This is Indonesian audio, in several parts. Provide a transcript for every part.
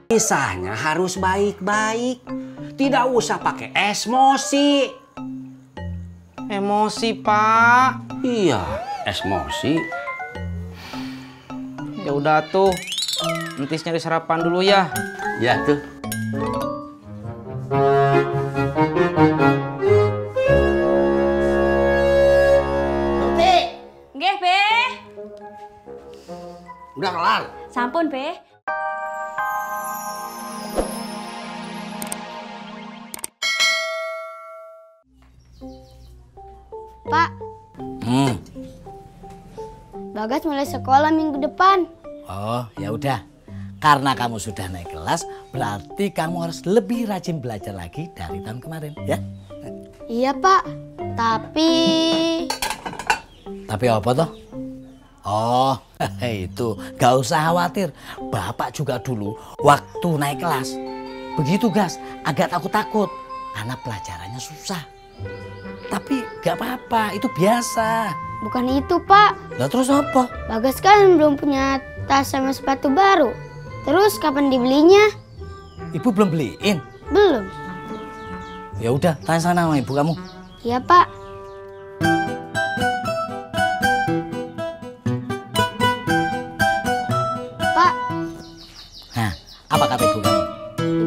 Kisahnya harus baik-baik. Tidak usah pakai emosi. Emosi, Pak. Iya, emosi. Ya udah tuh. Entis nyari sarapan dulu ya. Ya tuh. Tuti, Nggih, Be. udah kelar. Sampun, Be. Pak, Bagas mulai sekolah minggu depan. Oh, ya udah. Karena kamu sudah naik kelas, berarti kamu harus lebih rajin belajar lagi dari tahun kemarin, ya? Iya, Pak. Tapi Tapi apa toh? Oh, itu gak usah khawatir. Bapak juga dulu waktu naik kelas begitu, Gas, agak takut-takut karena pelajarannya susah. Tapi gak apa-apa, itu biasa. bukan itu, Pak. Lah terus apa? Bagas kan belum punya tas sama sepatu baru. Terus kapan dibelinya? Ibu belum beliin? Belum. Ya udah, tanya sana sama ibu kamu. Iya, Pak. Pak, Nah, apa kata ibu kamu?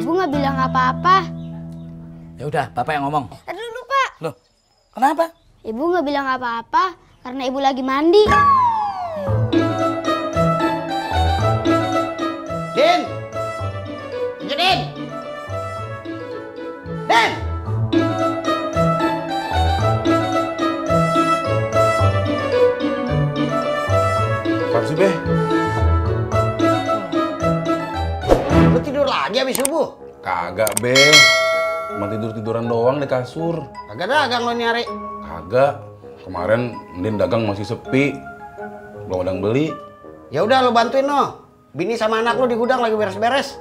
Ibu nggak bilang apa-apa. Ya udah, bapak yang ngomong. Aduh, dulu, Pak. Loh, kenapa? Ibu nggak bilang apa-apa karena ibu lagi mandi. Din! Ini Din! Din! Apaan sih, Beh? Lu tidur lagi habis subuh? Kagak, Beh. Cuma tidur-tiduran doang di kasur. Kagak dagang lo nyari. Kagak. Kemarin Ndin dagang masih sepi. Belum ada yang beli. Ya udah lo bantuin no. Bini sama anak lo di gudang lagi beres-beres.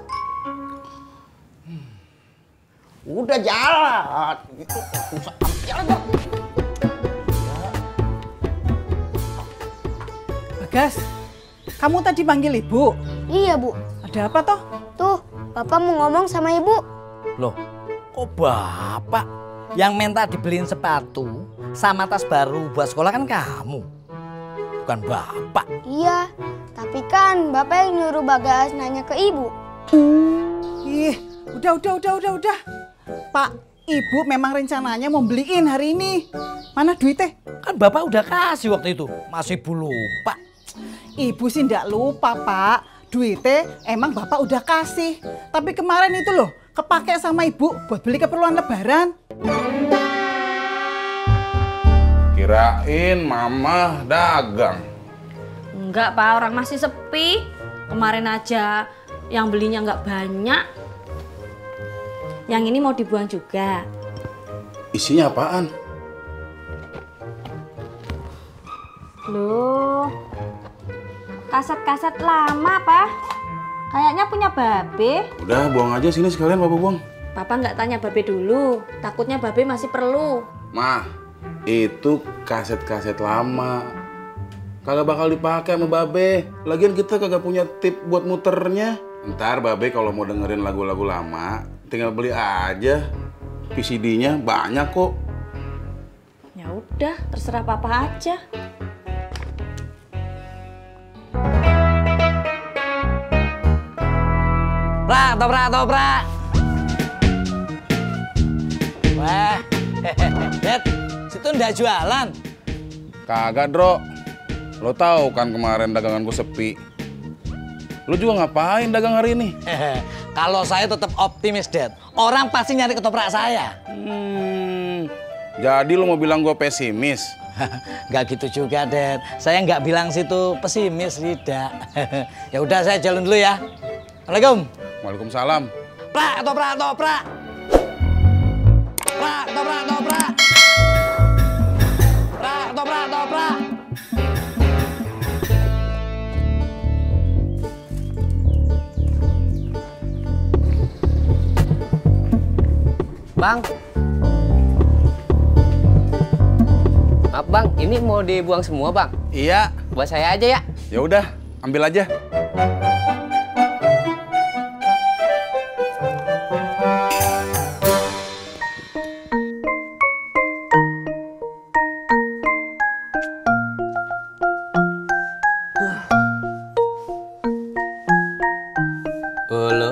Udah jalan. Jalan dong. Bagas, kamu tadi panggil ibu. Iya, Bu. Ada apa toh? Tuh, Bapak mau ngomong sama Ibu. Loh, kok bapak yang minta dibeliin sepatu sama tas baru buat sekolah kan kamu? Bukan bapak. Iya, tapi kan Bapak yang nyuruh Bagas nanya ke Ibu. Ih, udah. Pak, ibu memang rencananya mau beliin hari ini. Mana duitnya? Kan bapak udah kasih waktu itu. Masih ibu lupa. Ibu sih ndak lupa, Pak. Duitnya emang Bapak udah kasih. Tapi kemarin itu loh, kepake sama ibu buat beli keperluan lebaran. Kirain mama dagang. Enggak, Pak. Orang masih sepi. Kemarin aja yang belinya nggak banyak. Yang ini mau dibuang juga. Isinya apaan? Loh, kaset-kaset lama, Pak. Kayaknya punya Babe. Udah, buang aja sini sekalian, Bapak buang. Papa nggak tanya Babe dulu. Takutnya Babe masih perlu. Mah, itu kaset-kaset lama. Kagak bakal dipakai sama Babe. Lagian kita kagak punya tip buat muternya. Ntar Babe kalau mau dengerin lagu-lagu lama, tinggal beli aja. VCD-nya banyak kok. Ya udah, terserah Papa aja. Toprak. Wah, Dad, situ ndak jualan. Kagak, Dro. Lo tahu kan kemarin dagangan gue sepi. Lo juga ngapain dagang hari ini? Kalau saya tetap optimis, Dad. Orang pasti nyari ketoprak saya. Jadi lo mau bilang gue pesimis? Nggak gitu juga, Dad. Saya nggak bilang situ pesimis, tidak. Ya udah, saya jalan dulu ya. Assalamualaikum. Waalaikumsalam. Prak, ketoprak. Prak, ketoprak. Prak, ketoprak. Bang. Maaf, Bang. Ini mau dibuang semua, Bang? Iya. Buat saya aja ya? Ya udah, ambil aja.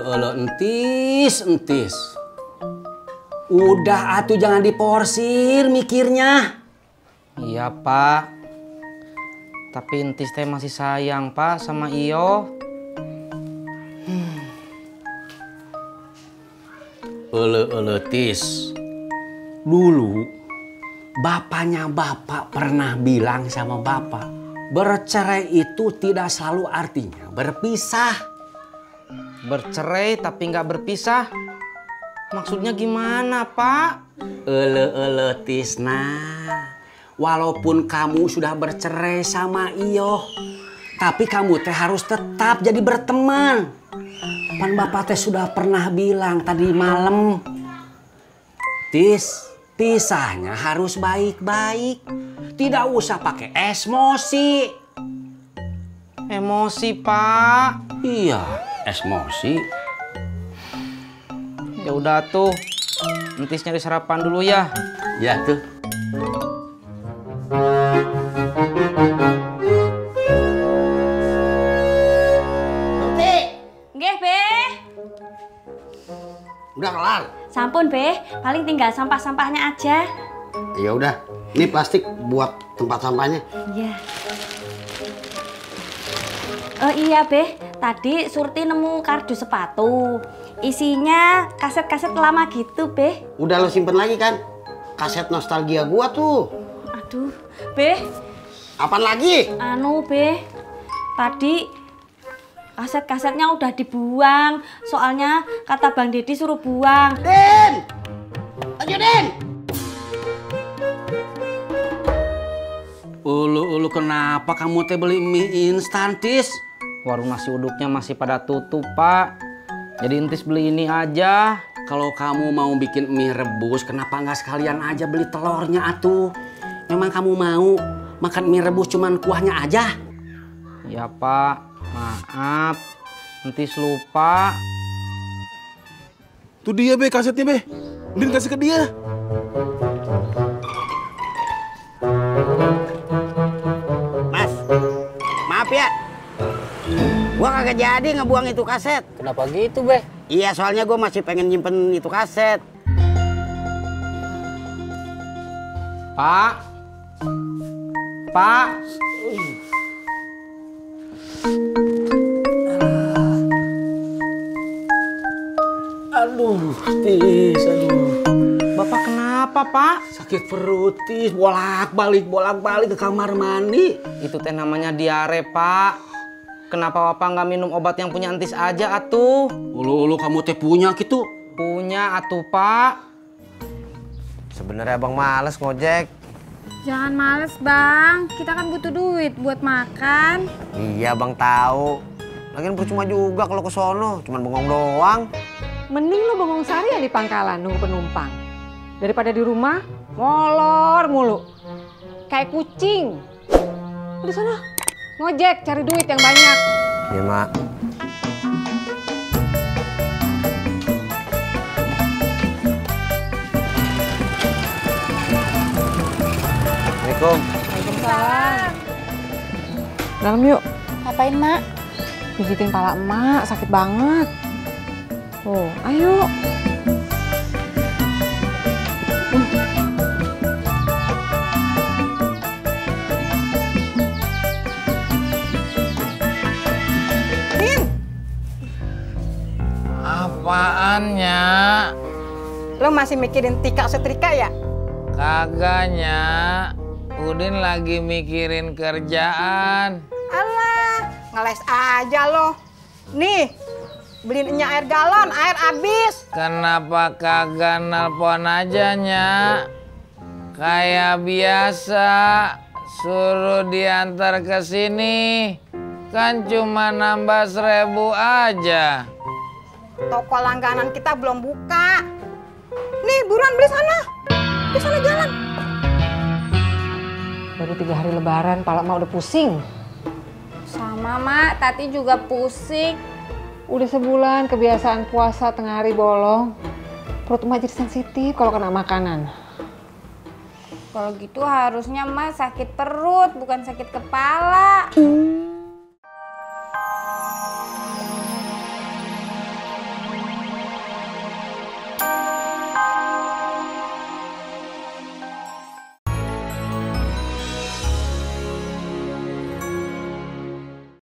Ele entis. Udah atuh jangan diporsir mikirnya. Iya Pak. Tapi entis teh masih sayang Pak sama Iyo. Ele tis. Dulu bapaknya bapak pernah bilang sama bapak, bercerai itu tidak selalu artinya berpisah. Bercerai tapi nggak berpisah. Maksudnya gimana Pak? Ele Tisna, walaupun kamu sudah bercerai sama Iyo, tapi kamu teh harus tetap jadi berteman. Pan bapak teh sudah pernah bilang tadi malam, Tis, pisahnya harus baik-baik, tidak usah pakai emosi. Emosi Pak. Iya, emosi. Ya udah tuh, entis nyari sarapan dulu ya. Ya tuh. Nggih, Be. Udah kelar. Sampun, Be. Paling tinggal sampah-sampahnya aja. Ya udah, ini plastik buat tempat sampahnya. Iya. Oh iya, Be. Tadi Surti nemu kardus sepatu. Isinya kaset-kaset lama gitu, Be. Udah lo simpen lagi kan? Kaset nostalgia gua tuh. Aduh, Be. Apaan lagi? Anu, Be. Tadi kaset-kasetnya udah dibuang. Soalnya kata Bang Deddy suruh buang. Din! Ayo, Din! Ulu kenapa kamu teh beli mie instan, Tis? Warung nasi uduknya masih pada tutup Pak. Jadi entis beli ini aja. Kalau kamu mau bikin mie rebus, kenapa nggak sekalian aja beli telurnya atuh? Memang kamu mau makan mie rebus cuman kuahnya aja? Ya Pak, maaf. Entis lupa. Tuh dia Be, kasetnya Be. Udin kasih ke dia. Mas, maaf ya. Gua kagak jadi ngebuang itu kaset. Kenapa gitu, Be? Iya, soalnya gua masih pengen nyimpen itu kaset. Pak. Pak. Aduh, Tis, aduh. Bapak kenapa, Pak? Sakit perut, Tis. Bolak-balik ke kamar mandi. Itu teh namanya diare, Pak. Kenapa Bapak nggak minum obat yang punya entis aja, atuh? Ulu kamu teh punya gitu? Punya, atuh, Pak. Sebenarnya Bang males ngojek. Jangan males, Bang. Kita kan butuh duit buat makan. Iya, Bang tahu. Lagian percuma juga kalau ke sono, cuman bengong doang. Mending lu bengong seharian di pangkalan nunggu penumpang. Daripada di rumah, molor mulu. Kayak kucing. Udah sana, ngojek cari duit yang banyak. Iya, Mak. Assalamualaikum. Waalaikumsalam. Dalam yuk. Ngapain, Mak? Pijitin pala emak, sakit banget. Oh, ayo. Apaannya? Lo masih mikirin Tika setrika ya? Kagaknya. Udin lagi mikirin kerjaan. Alah, ngeles aja lo. Nih, beliin Enya air galon, air habis. Kenapa kagak nelpon aja, Nya? Kayak biasa, suruh diantar ke sini. Kan cuma nambah 1.000 aja. Toko langganan kita belum buka. Nih, buruan beli sana. Di sana jalan. Baru 3 hari lebaran, pala emak udah pusing. Sama, Mak. Tati juga pusing. Udah sebulan kebiasaan puasa tengah hari bolong. Perut emak jadi sensitif kalau kena makanan. Kalau gitu harusnya Mak sakit perut, bukan sakit kepala.